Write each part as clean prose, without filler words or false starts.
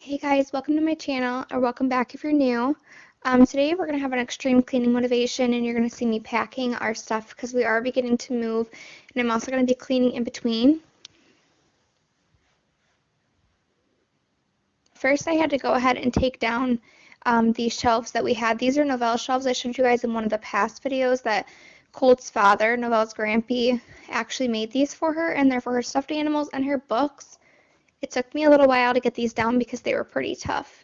Hey guys, welcome to my channel, or welcome back if you're new. Today we're going to have an extreme cleaning motivation, and you're going to see me packing our stuff because we are beginning to move, and I'm also going to be cleaning in between. First, I had to go ahead and take down these shelves that we had. These are Novelle shelves. I showed you guys in one of the past videos that Colt's father, Novelle's grandpa, actually made these for her, and they're for her stuffed animals and her books. It took me a little while to get these down because they were pretty tough.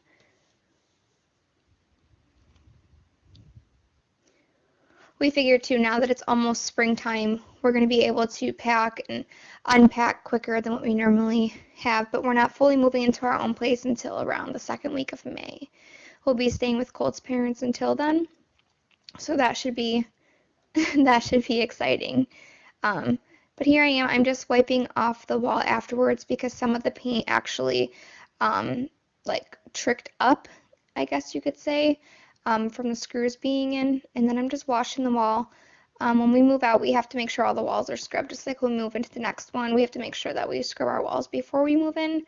We figured too, now that it's almost springtime, we're going to be able to pack and unpack quicker than what we normally have, but we're not fully moving into our own place until around the second week of May. We'll be staying with Colt's parents until then, so that should be that should be exciting. But here I am. I'm just wiping off the wall afterwards because some of the paint actually like tricked up, I guess you could say, from the screws being in. And then I'm just washing the wall. When we move out, we have to make sure all the walls are scrubbed. Just like when we move into the next one, we have to make sure that we scrub our walls before we move in.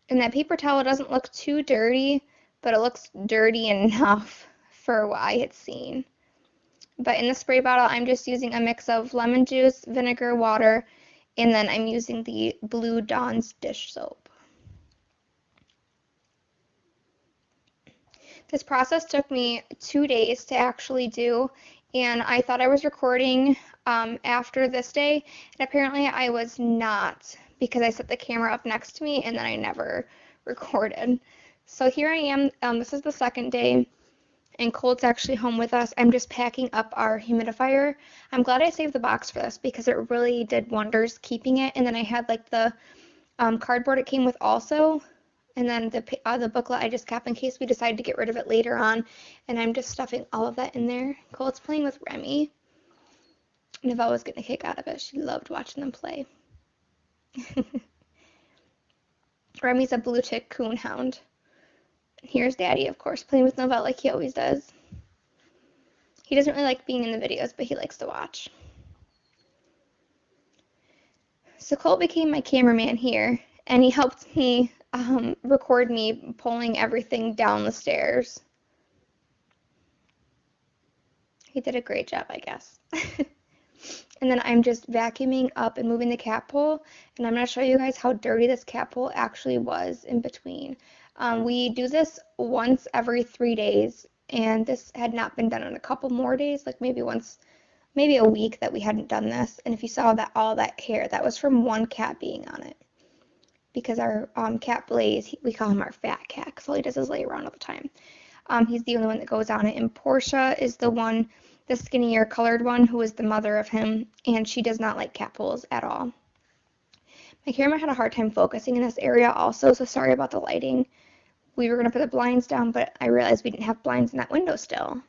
And that paper towel doesn't look too dirty, but it looks dirty enough for what I had seen. But in the spray bottle, I'm just using a mix of lemon juice, vinegar, water, and then I'm using the Blue Dawn's dish soap. This process took me 2 days to actually do, and I thought I was recording after this day, and apparently I was not because I set the camera up next to me and then I never recorded. So here I am. This is the second day. And Colt's actually home with us. I'm just packing up our humidifier. I'm glad I saved the box for this because it really did wonders keeping it. And then I had like the cardboard it came with also. And then the booklet I just kept in case we decide to get rid of it later on. And I'm just stuffing all of that in there. Colt's playing with Remy. Novelle was getting a kick out of it. She loved watching them play. Remy's a blue tick coonhound. Here's Daddy, of course, playing with Novelle like he always does. He doesn't really like being in the videos, but he likes to watch. So Colt became my cameraman here, and he helped me record me pulling everything down the stairs. He did a great job, I guess. And then I'm just vacuuming up and moving the cat pole, and I'm going to show you guys how dirty this cat pole actually was in between. We do this once every 3 days, and this had not been done in a couple more days, like maybe a week that we hadn't done this. And if you saw that all that hair, that was from one cat being on it. Because our cat Blaze, we call him our fat cat, because all he does is lay around all the time. He's the only one that goes on it, and Portia is the skinnier colored one, who is the mother of him, and she does not like cat poles at all. My camera had a hard time focusing in this area also, so sorry about the lighting. We were going to put the blinds down, but I realized we didn't have blinds in that window still.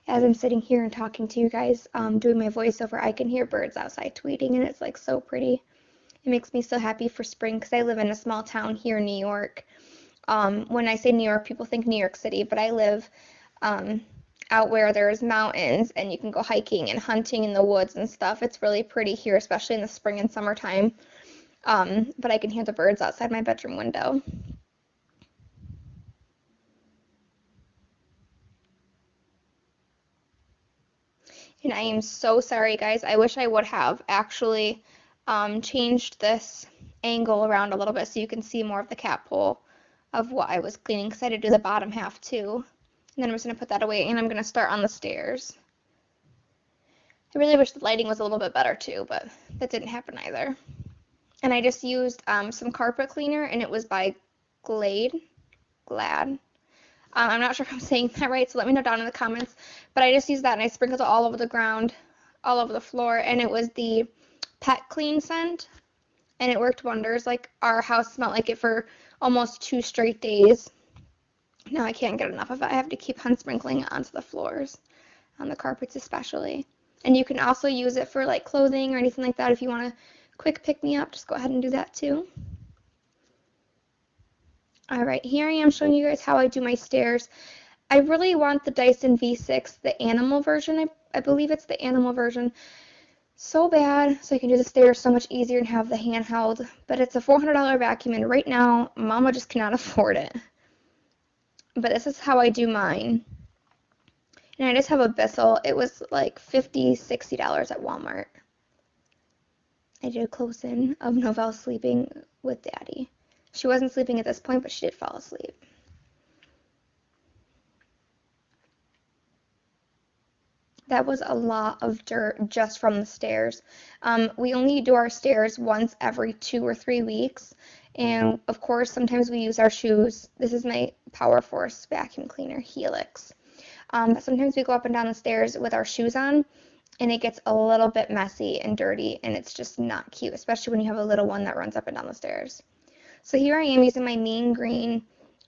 As I'm sitting here and talking to you guys, doing my voiceover, I can hear birds outside tweeting, and it's like so pretty. It makes me so happy for spring because I live in a small town here in New York. When I say New York, people think New York City, but I live out where there's mountains and you can go hiking and hunting in the woods and stuff. It's really pretty here, especially in the spring and summertime. But I can hear the birds outside my bedroom window. And I am so sorry, guys. I wish I would have actually changed this angle around a little bit so you can see more of the cat pole of what I was cleaning, because I had to do the bottom half too. And then I'm just going to put that away, and I'm going to start on the stairs. I really wish the lighting was a little bit better too, but that didn't happen either. And I just used some carpet cleaner, and it was by Glad. I'm not sure if I'm saying that right, so let me know down in the comments. But I just used that, and I sprinkled it all over the ground, all over the floor, and it was the Pet Clean scent, and it worked wonders. Like, our house smelled like it for almost 2 straight days. Now I can't get enough of it. I have to keep on sprinkling it onto the floors, on the carpets especially. And you can also use it for like clothing or anything like that. If you want to quick pick me up, just go ahead and do that too. Alright, here I am showing you guys how I do my stairs. I really want the Dyson V6, the animal version. I believe it's the animal version. So bad, so I can do the stairs so much easier and have the handheld. But it's a $400 vacuum, and right now, Mama just cannot afford it. But this is how I do mine. And I just have a Bissell. It was like $50, $60 at Walmart. I did a close-in of Novelle sleeping with Daddy. She wasn't sleeping at this point, but she did fall asleep. That was a lot of dirt just from the stairs. We only do our stairs once every 2 or 3 weeks. And of course, sometimes we use our shoes. This is my Power Force vacuum cleaner, Helix. Sometimes we go up and down the stairs with our shoes on, and it gets a little bit messy and dirty, and it's just not cute, especially when you have a little one that runs up and down the stairs. So here I am using my Mean Green.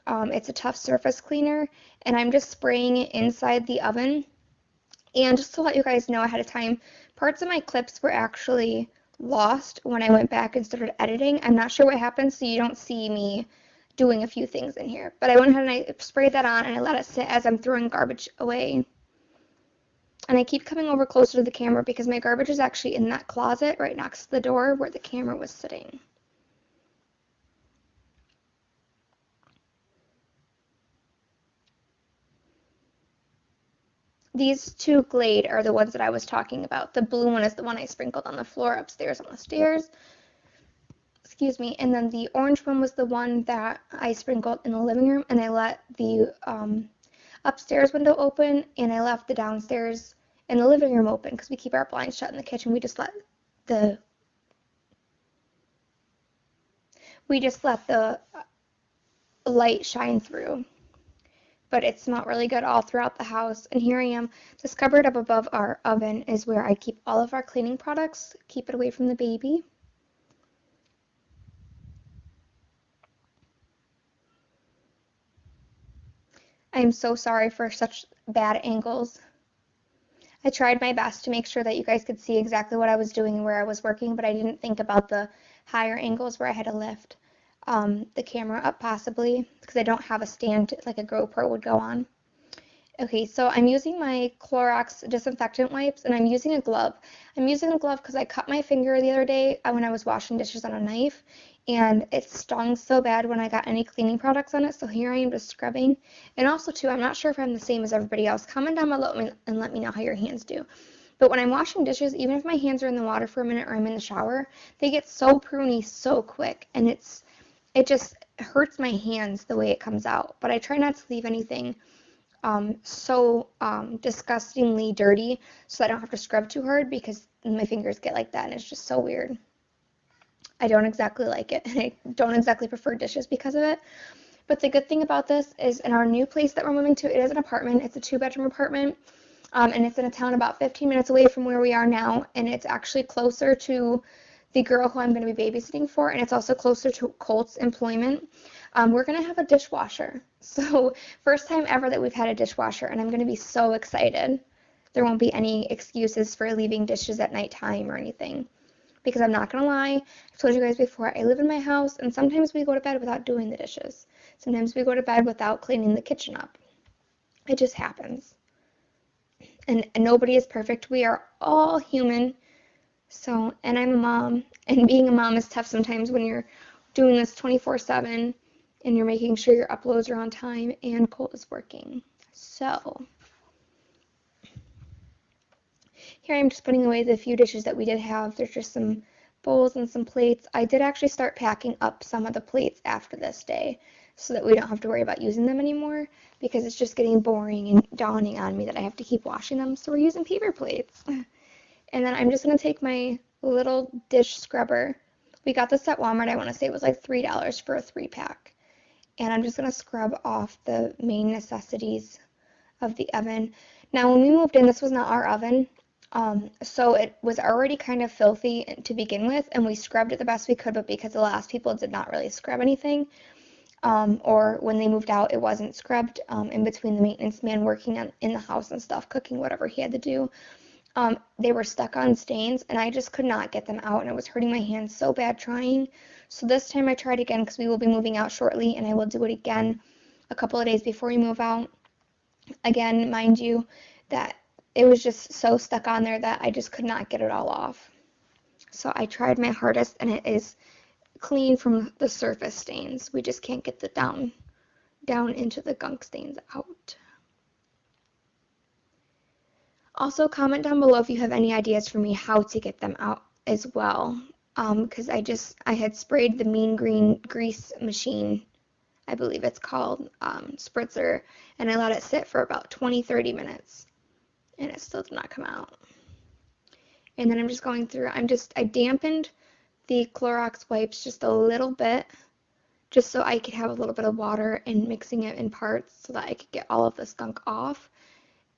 It's a tough surface cleaner, and I'm just spraying it inside the oven. And just to let you guys know ahead of time, parts of my clips were actually lost when I went back and started editing. I'm not sure what happened, so you don't see me doing a few things in here. But I went ahead and I sprayed that on, and I let it sit as I'm throwing garbage away. And I keep coming over closer to the camera because my garbage is actually in that closet right next to the door where the camera was sitting. These two Glade are the ones that I was talking about. The blue one is the one I sprinkled on the floor upstairs on the stairs. Excuse me. And then the orange one was the one that I sprinkled in the living room, and I let the upstairs window open, and I left the downstairs and the living room open because we keep our blinds shut in the kitchen. We just let the light shine through. But it smelled really good all throughout the house. And here I am. This cupboard up above our oven is where I keep all of our cleaning products. Keep it away from the baby. I am so sorry for such bad angles. I tried my best to make sure that you guys could see exactly what I was doing and where I was working, but I didn't think about the higher angles where I had to lift the camera up possibly because I don't have a stand like a GoPro would go on. Okay, so I'm using my Clorox disinfectant wipes, and I'm using a glove. I'm using a glove because I cut my finger the other day when I was washing dishes on a knife, and it stung so bad when I got any cleaning products on it, so here I am just scrubbing. And also, too, I'm not sure if I'm the same as everybody else. Comment down below and let me know how your hands do. But when I'm washing dishes, even if my hands are in the water for a minute or I'm in the shower, they get so pruny so quick, and it just hurts my hands the way it comes out. But I try not to leave anything disgustingly dirty so I don't have to scrub too hard because my fingers get like that and it's just so weird. I don't exactly like it, and I don't exactly prefer dishes because of it. But the good thing about this is in our new place that we're moving to, it is an apartment. It's a 2-bedroom apartment, and it's in a town about 15 minutes away from where we are now, and it's actually closer to the girl who I'm going to be babysitting for, and it's also closer to Colt's employment. We're going to have a dishwasher. So first time ever that we've had a dishwasher, and I'm going to be so excited. There won't be any excuses for leaving dishes at nighttime or anything. Because I'm not going to lie, I've told you guys before, I live in my house, and sometimes we go to bed without doing the dishes. Sometimes we go to bed without cleaning the kitchen up. It just happens. And nobody is perfect. We are all human. So, and I'm a mom, and being a mom is tough sometimes when you're doing this 24/7 and you're making sure your uploads are on time and Colt is working. So, here I'm just putting away the few dishes that we did have. There's just some bowls and some plates. I did actually start packing up some of the plates after this day so that we don't have to worry about using them anymore because it's just getting boring and dawning on me that I have to keep washing them. So we're using paper plates. And then I'm just going to take my little dish scrubber. We got this at Walmart. I want to say it was like $3 for a 3-pack. And I'm just going to scrub off the main necessities of the oven. Now, when we moved in, this was not our oven. So it was already kind of filthy to begin with, and we scrubbed it the best we could, but because the last people did not really scrub anything, or when they moved out, it wasn't scrubbed in between the maintenance man working in the house and stuff, cooking whatever he had to do. They were stuck on stains, and I just could not get them out, and it was hurting my hands so bad trying. So this time I tried again because we will be moving out shortly, and I will do it again a couple of days before we move out. Again, mind you, that it was just so stuck on there that I just could not get it all off. So I tried my hardest, and it is clean from the surface stains. We just can't get the down into the gunk stains out. Also, comment down below if you have any ideas for me how to get them out as well. Because I had sprayed the mean green grease machine, I believe it's called, spritzer, and I let it sit for about 20-30 minutes, and it still did not come out. And then I'm just going through, I dampened the Clorox wipes just a little bit, just so I could have a little bit of water and mixing it in parts so that I could get all of the skunk off.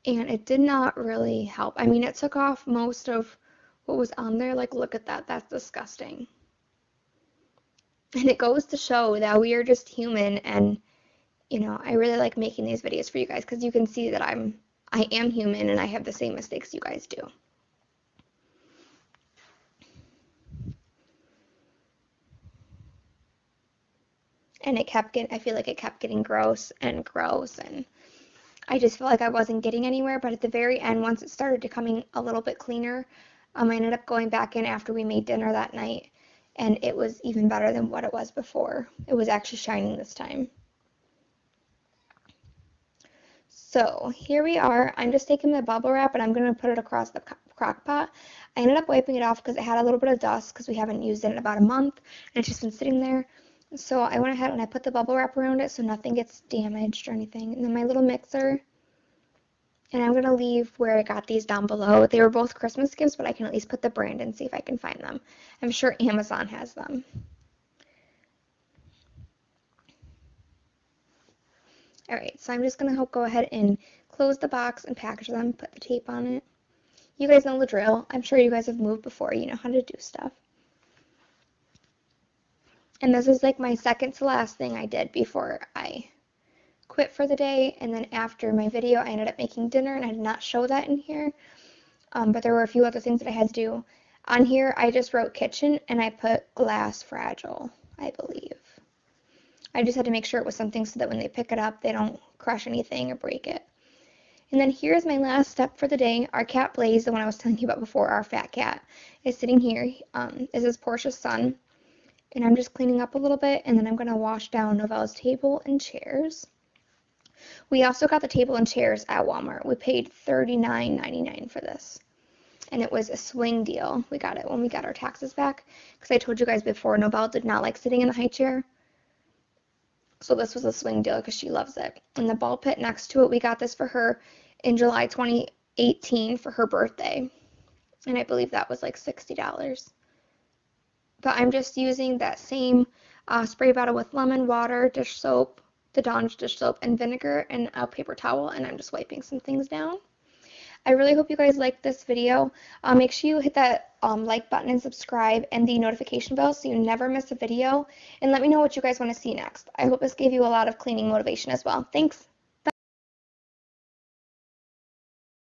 And it did not really help. I mean, it took off most of what was on there. Like, look at that. That's disgusting. And it goes to show that we are just human, and, you know, I really like making these videos for you guys because you can see that I am human and I have the same mistakes you guys do. And I feel like it kept getting gross, and I just felt like I wasn't getting anywhere. But at the very end, once it started becoming a little bit cleaner, I ended up going back in after we made dinner that night, and it was even better than what it was before. It was actually shining this time. So here we are. I'm just taking the bubble wrap and I'm going to put it across the crock pot. I ended up wiping it off because it had a little bit of dust because we haven't used it in about a month, and it's just been sitting there. So I went ahead and I put the bubble wrap around it so nothing gets damaged or anything. And then my little mixer, and I'm going to leave where I got these down below. They were both Christmas gifts, but I can at least put the brand and see if I can find them. I'm sure Amazon has them. Alright, so I'm just going to go ahead and close the box and package them, put the tape on it. You guys know the drill. I'm sure you guys have moved before. You know how to do stuff. And this is like my second to last thing I did before I quit for the day. And then after my video, I ended up making dinner, and I did not show that in here. But there were a few other things that I had to do. On here, I just wrote kitchen, and I put glass fragile, I believe. I just had to make sure it was something so that when they pick it up, they don't crush anything or break it. And then here's my last step for the day. Our cat Blaze, the one I was telling you about before, our fat cat, is sitting here. This is Portia's son. And I'm just cleaning up a little bit, and then I'm going to wash down Novelle's table and chairs. We also got the table and chairs at Walmart. We paid $39.99 for this. And it was a swing deal. We got it when we got our taxes back. Because I told you guys before, Novelle did not like sitting in the high chair. So this was a swing deal because she loves it. And the ball pit next to it, we got this for her in July 2018 for her birthday. And I believe that was like $60. But I'm just using that same spray bottle with lemon, water, dish soap, the Dawn's dish soap, and vinegar, and a paper towel, and I'm just wiping some things down. I really hope you guys liked this video. Make sure you hit that like button and subscribe and the notification bell so you never miss a video. And let me know what you guys want to see next. I hope this gave you a lot of cleaning motivation as well. Thanks.